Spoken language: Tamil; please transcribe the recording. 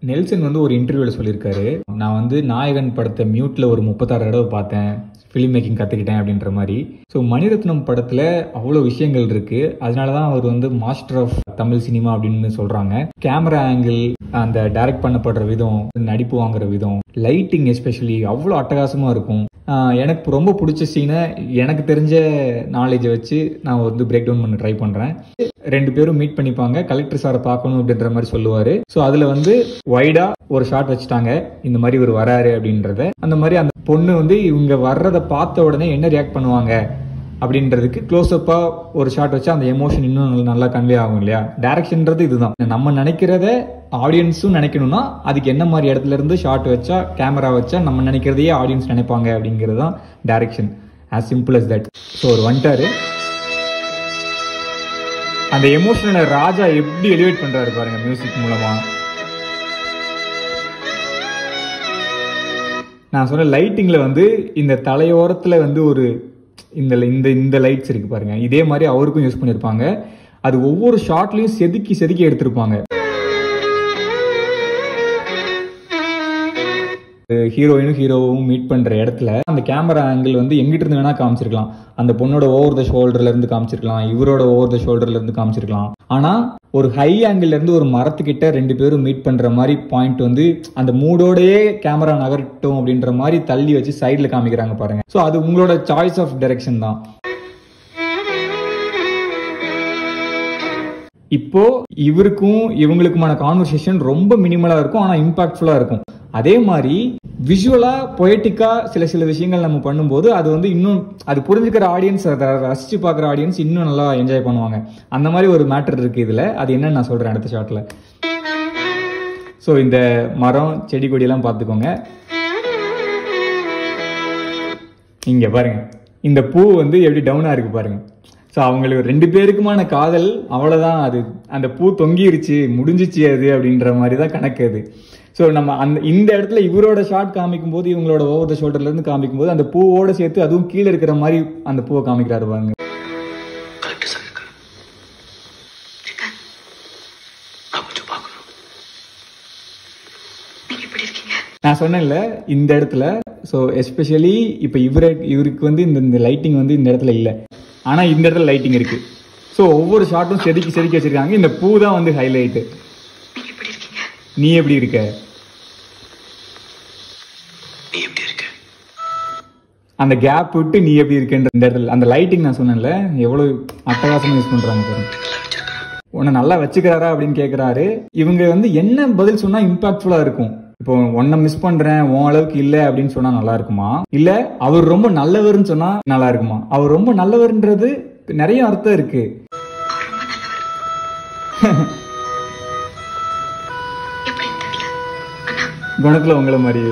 நெல்சன் வந்து ஒரு இன்டர்வியூல சொல்லியிருக்காரு, நான் வந்து நாயகன் படத்தை மியூட்ல ஒரு 36 தடவை பார்த்தேன், ஃபிலிம் மேக்கிங் கற்றுக்கிட்டேன் அப்படின்ற மாதிரி. ஸோ மணிரத்னம் படத்தில் அவ்வளோ விஷயங்கள் இருக்கு. அதனால தான் அவர் வந்து மாஸ்டர் ஆஃப் தமிழ் சினிமா அப்படின்னு சொல்றாங்க. கேமரா ஆங்கிள், அந்த டைரக்ட் பண்ணப்படுற விதம், நடிப்பு வாங்குற விதம், லைட்டிங் எஸ்பெஷலி அவ்வளோ அட்டகாசமாக இருக்கும். எனக்கு ரொம்ப பிடிச்ச சீனை எனக்கு தெரிஞ்ச நாலேஜை வச்சு நான் வந்து பிரேக் டவுன் பண்ண ட்ரை பண்ணுறேன். 2 பேரும் மீட் பண்ணிப்பாங்க, கலெக்டர் சாரை பார்க்கணும் அப்படின்ற மாதிரி சொல்லுவார். ஸோ அதில் வந்து வைடா ஒரு ஷாட் வச்சுட்டாங்க, இந்த மாதிரி இவர் வராரு அப்படின்றத. அந்த மாதிரி அந்த பொண்ணு வந்து இவங்க வர்றதை பார்த்த உடனே என்ன ரியாக்ட் பண்ணுவாங்க அப்படின்றதுக்கு க்ளோஸ்அப்பா ஒரு ஷாட் வச்சா அந்த எமோஷன் இன்னும் நல்லா கன்வே ஆகும் இல்லையா. டைரக்ஷன்றது இதுதான். நம்ம நினைக்கிறத ஆடியன்ஸும் நினைக்கணும்னா அதுக்கு என்ன மாதிரி இடத்துல இருந்து ஷாட் வச்சா, கேமரா வச்சா நம்ம நினைக்கிறதையே ஆடியன்ஸ் நினைப்பாங்க அப்படிங்கிறது தான் direction. As simple as that. So ஒரு வந்துட்டாரு, அந்த எமோஷனை ராஜா எப்படி எலிவேட் பண்றாரு பாருங்க மியூசிக் மூலமா. நான் சொன்ன லைட்டிங்ல வந்து இந்த தலையோரத்துல வந்து ஒரு இந்த லைட்ஸ் இருக்கு பாருங்க, இதே மாதிரி அவருக்கும் யூஸ் பண்ணிருப்பாங்க. அது ஒவ்வொரு ஷாட்லயும் செதுக்கி செதுக்கி எடுத்திருப்பாங்க. ஹீரோயினும் ஹீரோவும் மீட் பண்ற இடத்துல அந்த கேமரா ஆங்கிள் வந்து எங்கிட்ட இருந்து வேணா காமிச்சிருக்கலாம். அந்த பொண்ணோட ஓவர் த ஷோல்டர்ல இருந்து காமிச்சிருக்கலாம், இவரோட ஓவர் த ஷோல்டர்ல இருந்து காமிச்சிருக்கலாம். ஆனா ஒரு ஹை ஆங்கிள் இருந்து ஒரு மரத்துக்கிட்ட 2 பேரும் மீட் பண்ற மாதிரி பாயிண்ட் வந்து அந்த மூடோடயே கேமரா நகரட்டும் அப்படின்ற மாதிரி தள்ளி வச்சு சைட்ல காமிக்கிறாங்க பாருங்க. ஸோ அது உங்களோட சாய்ஸ் ஆஃப் டைரக்ஷன் தான். இப்போ இவருக்கும் இவங்களுக்குமான கான்வர்சேஷன் ரொம்ப மினிமலா இருக்கும், ஆனா இம்பாக்ட்ஃபுல்லா இருக்கும். அதே மாதிரி விஷுவலா பொயட்டிக்கா சில விஷயங்கள் நம்ம பண்ணும்போது அது வந்து இன்னும் அது புரிஞ்சுக்கிற ஆடியன்ஸ், அதை ரசிச்சு பார்க்குற ஆடியன்ஸ் இன்னும் நல்லா என்ஜாய் பண்ணுவாங்க. அந்த மாதிரி ஒரு மேட்டர் இருக்கு இதுல. அது என்னன்னு நான் சொல்றேன் அடுத்த ஷாட்ல. ஸோ இந்த மரம் செடி கொடியெல்லாம் பார்த்துக்கோங்க. இங்க பாருங்க, இந்த பூ வந்து எப்படி டவுனா இருக்கு பாருங்க. ஸோ அவங்களுக்கு 2 பேருக்குமான காதல் அவ்வளோதான். அது அந்த பூ தொங்கிருச்சு, முடிஞ்சிச்சு அது அப்படின்ற மாதிரி தான் கணக்கு அது. ஸோ நம்ம இந்த இடத்துல இவரோட ஷாட் காமிக்கும் போது, இவங்களோட ஓவர் த ஷோல்டர்ல இருந்து காமிக்கும் போது அந்த பூவோட சேர்த்து அதுவும் கீழே இருக்கிற மாதிரி அந்த பூவை காமிக்கிறாரு பாருங்க. நான் சொன்னேன்ல இந்த இடத்துல. ஸோ எஸ்பெஷலி இப்போ இவருக்கு வந்து இந்த லைட்டிங் வந்து இந்த இடத்துல இல்லை, ஆனா இந்த இடத்துல லைட்டிங் இருக்கு. ஸோ ஒவ்வொரு ஷாட்டும் செதுக்கி செதுக்கி வச்சிருக்காங்க. இந்த பூ தான் வந்து ஹைலைட். நீ எப்படி இருக்க, அந்த கேப் விட்டு நீ எப்படி இருக்கன்ற இந்த இடத்துல அந்த லைட்டிங் நான் சொன்னேன்ல எவ்வளவு அட்டகாசமா யூஸ் பண்றாங்க பாருங்க. உன்னை நல்லா வச்சுக்கிறாரா அப்படின்னு கேட்கிறாரு. இவங்க வந்து என்ன பதில் சொன்னா இம்பாக்ட்ஃபுல்லா இருக்கும். இப்போ உன்னை மிஸ் பண்றேன், உன் அளவுக்கு இல்ல அப்படின்னு சொன்னா நல்லா இருக்குமா, இல்ல அவர் ரொம்ப நல்லவர்னு சொன்னா நல்லா இருக்குமா? அவர் ரொம்ப நல்லவர்ன்றது நிறைய அர்த்தம் இருக்கு. குணத்துல உங்களை மாதிரி